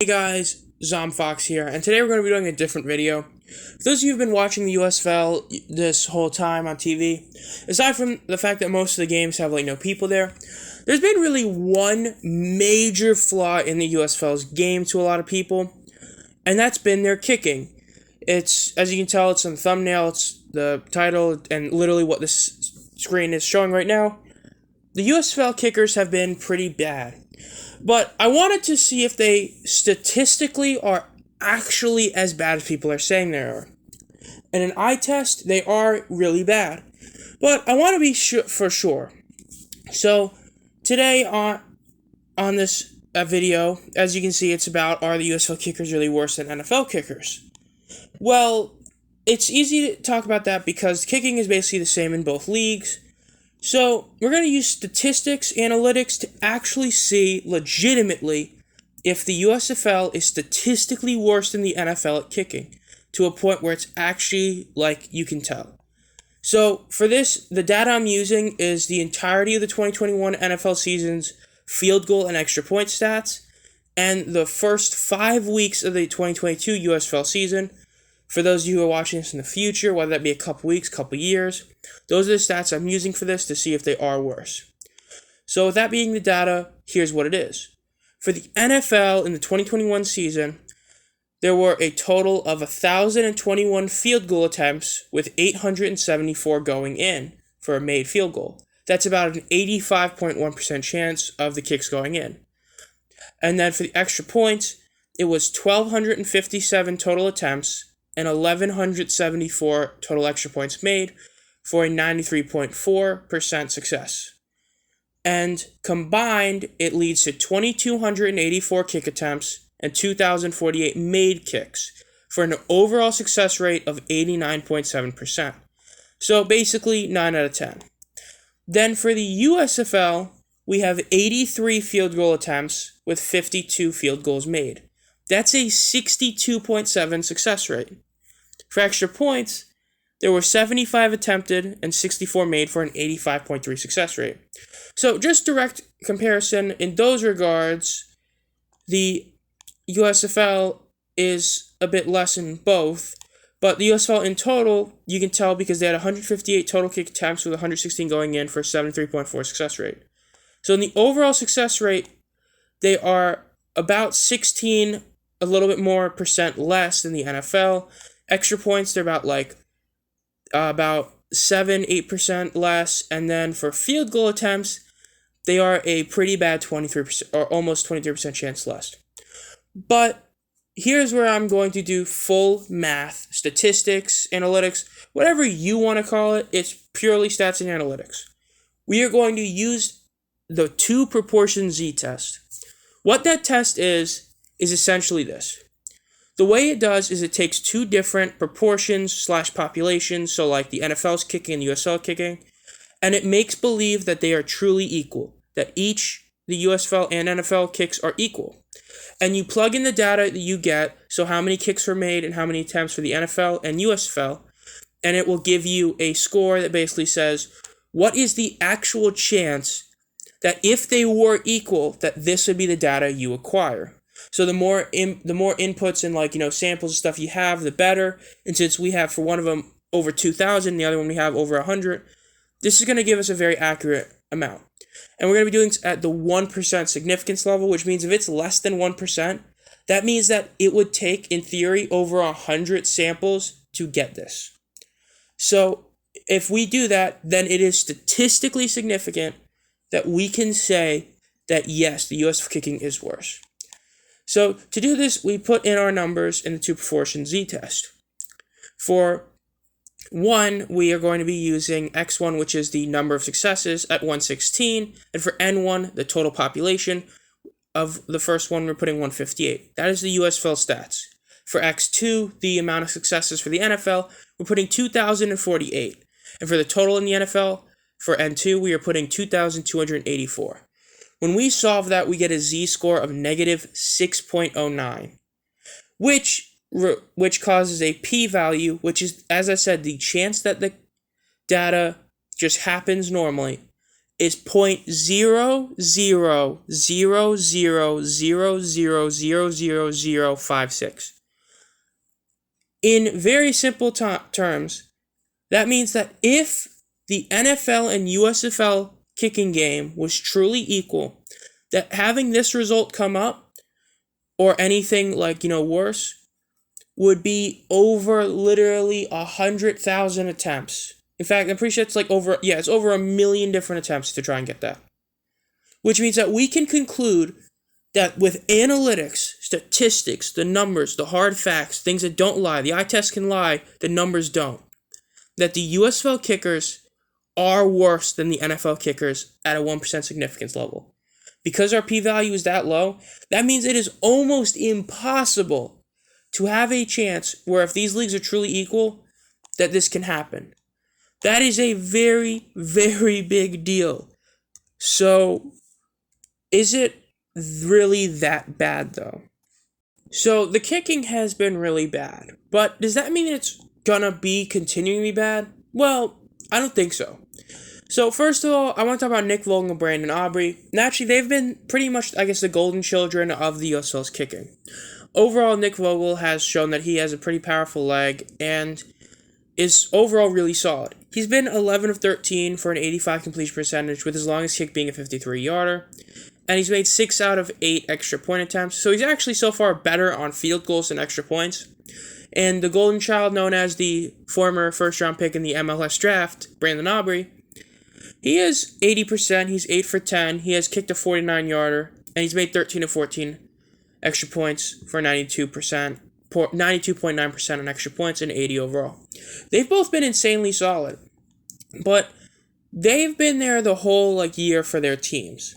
Hey guys, Zomfox here, and today we're going to be doing a different video. For those of you who've been watching the USFL this whole time on TV, aside from the fact that most of the games have no people there, there's been really one major flaw in the USFL's game to a lot of people, and that's been their kicking. It's, as you can tell, it's on the thumbnail, it's the title, and literally what this screen is showing right now. The USFL kickers have been pretty bad. But I wanted to see if they statistically are actually as bad as people are saying they are. In an eye test, they are really bad. But I want to be for sure. So today on this video, as you can see, it's about, are the USFL kickers really worse than NFL kickers? Well, it's easy to talk about that because kicking is basically the same in both leagues. So, we're going to use statistics, analytics, to actually see, legitimately, if the USFL is statistically worse than the NFL at kicking, to a point where it's actually, you can tell. So, for this, the data I'm using is the entirety of the 2021 NFL season's field goal and extra point stats, and the first 5 weeks of the 2022 USFL season. For those of you who are watching this in the future, whether that be a couple weeks, couple years, those are the stats I'm using for this to see if they are worse. So with that being the data, here's what it is. For the NFL in the 2021 season, there were a total of 1,021 field goal attempts with 874 going in for a made field goal. That's about an 85.1% chance of the kicks going in. And then for the extra points, it was 1,257 total attempts and 1,174 total extra points made for a 93.4% success. And combined, it leads to 2,284 kick attempts and 2,048 made kicks for an overall success rate of 89.7%. So basically, 9 out of 10. Then for the USFL, we have 83 field goal attempts with 52 field goals made. That's a 62.7 success rate. For extra points, there were 75 attempted and 64 made for an 85.3 success rate. So just direct comparison, in those regards, the USFL is a bit less in both, but the USFL in total, you can tell because they had 158 total kick attempts with 116 going in for a 73.4 success rate. So in the overall success rate, they are about 16, a little bit more percent less than the NFL. Extra points, they're about 7-8% less, and then for field goal attempts, they are a pretty bad 23% or almost 23% chance less. But here's where I'm going to do full math, statistics, analytics, whatever you want to call it. It's purely stats and analytics. We are going to use the two proportion z-test. What that test is essentially this. The way it does is it takes two different proportions / populations, so like the NFL's kicking and the USFL kicking, and it makes believe that they are truly equal, that each, the USFL and NFL kicks are equal. And you plug in the data that you get, so how many kicks were made and how many attempts for the NFL and USFL, and it will give you a score that basically says, what is the actual chance that if they were equal, that this would be the data you acquire. So the more inputs and samples and stuff you have, the better. And since we have for one of them over 2,000, the other one we have over 100, this is going to give us a very accurate amount. And we're going to be doing this at the 1% significance level, which means if it's less than 1%, that means that it would take, in theory, over 100 samples to get this. So if we do that, then it is statistically significant that we can say that yes, the USFL kicking is worse. So to do this, we put in our numbers in the two proportion z-test. For 1, we are going to be using x1, which is the number of successes at 116, and for n1, the total population of the first one, we're putting 158. That is the USFL stats. For x2, the amount of successes for the NFL, we're putting 2,048. And for the total in the NFL, for n2, we are putting 2,284. When we solve that, we get a z-score of negative 6.09, which causes a p-value, which is, as I said, the chance that the data just happens normally, is 0.0000000056. In very simple terms, that means that if the NFL and USFL kicking game was truly equal, that having this result come up, or anything like, worse, would be over literally 100,000 attempts. In fact, I'm pretty sure it's it's over 1 million different attempts to try and get that. Which means that we can conclude that with analytics, statistics, the numbers, the hard facts, things that don't lie, the eye test can lie, the numbers don't, that the USFL kickers are worse than the NFL kickers at a 1% significance level. Because our p-value is that low, that means it is almost impossible to have a chance where if these leagues are truly equal, that this can happen. That is a very, very big deal. So, is it really that bad, though? So, the kicking has been really bad. But does that mean it's gonna be continually bad? Well, I don't think so. So, first of all, I want to talk about Nick Vogel and Brandon Aubry. And actually, they've been pretty much, the golden children of the USFL's kicking. Overall, Nick Vogel has shown that he has a pretty powerful leg and is overall really solid. He's been 11 of 13 for an 85 completion percentage, with his longest kick being a 53-yarder. And he's made 6 out of 8 extra point attempts. So he's actually so far better on field goals than extra points. And the golden child, known as the former first-round pick in the MLS draft, Brandon Aubry, he is 80%, he's 8 for 10, he has kicked a 49-yarder, and he's made 13 of 14 extra points for 92.9% on extra points and 80 overall. They've both been insanely solid, but they've been there the whole year for their teams.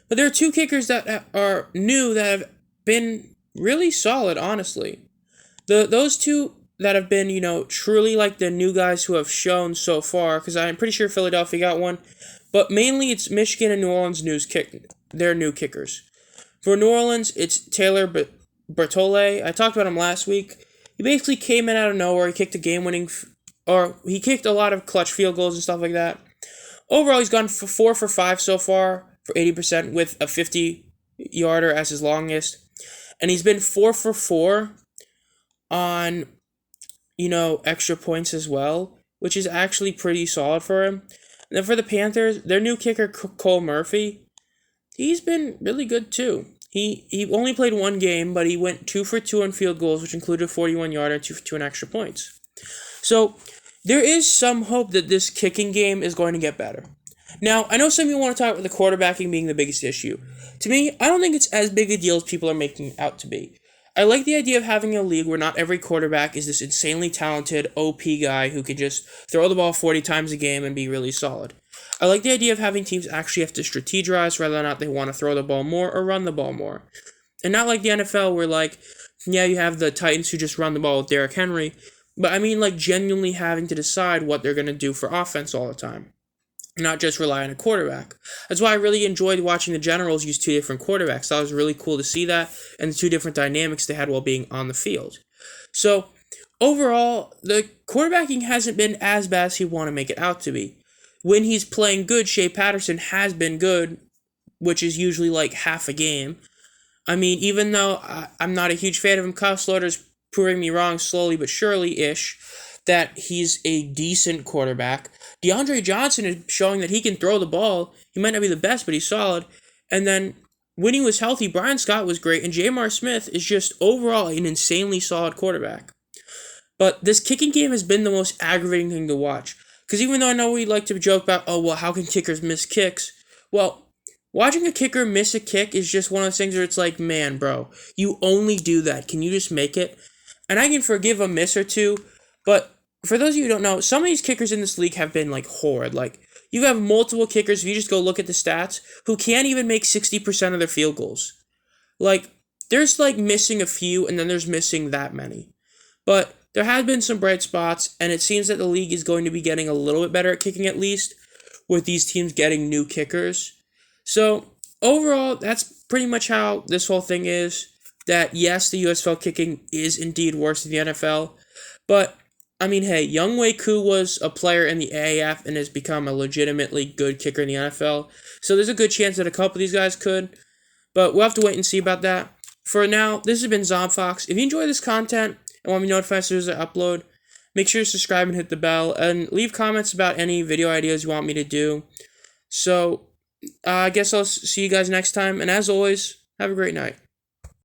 But there are 2 kickers that are new that have been really solid, honestly. Those 2 that have been, truly the new guys who have shown so far, because I'm pretty sure Philadelphia got one, but mainly it's Michigan and New Orleans their new kickers. For New Orleans, it's Taylor Bertole. I talked about him last week. He basically came in out of nowhere. He kicked a game-winning, he kicked a lot of clutch field goals and stuff like that. Overall, he's gone 4 for 5 so far for 80% with a 50-yarder as his longest. And he's been 4 for 4 on, extra points as well, which is actually pretty solid for him. And then for the Panthers, their new kicker, Cole Murphy, he's been really good too. He only played 1 game, but he went 2 for 2 on field goals, which included a 41-yarder and 2 for 2 on extra points. So, there is some hope that this kicking game is going to get better. Now, I know some of you want to talk about the quarterbacking being the biggest issue. To me, I don't think it's as big a deal as people are making it out to be. I like the idea of having a league where not every quarterback is this insanely talented OP guy who can just throw the ball 40 times a game and be really solid. I like the idea of having teams actually have to strategize whether or not they want to throw the ball more or run the ball more. And not like the NFL where, you have the Titans who just run the ball with Derrick Henry, but I mean, genuinely having to decide what they're going to do for offense all the time. Not just rely on a quarterback. That's why I really enjoyed watching the Generals use 2 different quarterbacks. That was really cool to see that, and the 2 different dynamics they had while being on the field. So, overall, the quarterbacking hasn't been as bad as he want to make it out to be. When he's playing good, Shea Patterson has been good, which is usually half a game. I mean, even though I'm not a huge fan of him, Kyle Slaughter's proving me wrong slowly but surely-ish, that he's a decent quarterback. DeAndre Johnson is showing that he can throw the ball. He might not be the best, but he's solid. And then when he was healthy, Brian Scott was great, and J'Mar Smith is just overall an insanely solid quarterback. But this kicking game has been the most aggravating thing to watch. Because even though I know we like to joke about, how can kickers miss kicks? Well, watching a kicker miss a kick is just one of those things where it's man, bro, you only do that. Can you just make it? And I can forgive a miss or two, but for those of you who don't know, some of these kickers in this league have been horrid. You have multiple kickers, if you just go look at the stats, who can't even make 60% of their field goals. There's missing a few, and then there's missing that many. But there have been some bright spots, and it seems that the league is going to be getting a little bit better at kicking at least, with these teams getting new kickers. So, overall, that's pretty much how this whole thing is. That, yes, the USFL kicking is indeed worse than the NFL, but I mean, hey, Younghoe Koo was a player in the AAF and has become a legitimately good kicker in the NFL. So there's a good chance that a couple of these guys could. But we'll have to wait and see about that. For now, this has been Zomfox. If you enjoy this content and want to be notified as soon as I upload, make sure to subscribe and hit the bell. And leave comments about any video ideas you want me to do. So, I guess I'll see you guys next time. And as always, have a great night.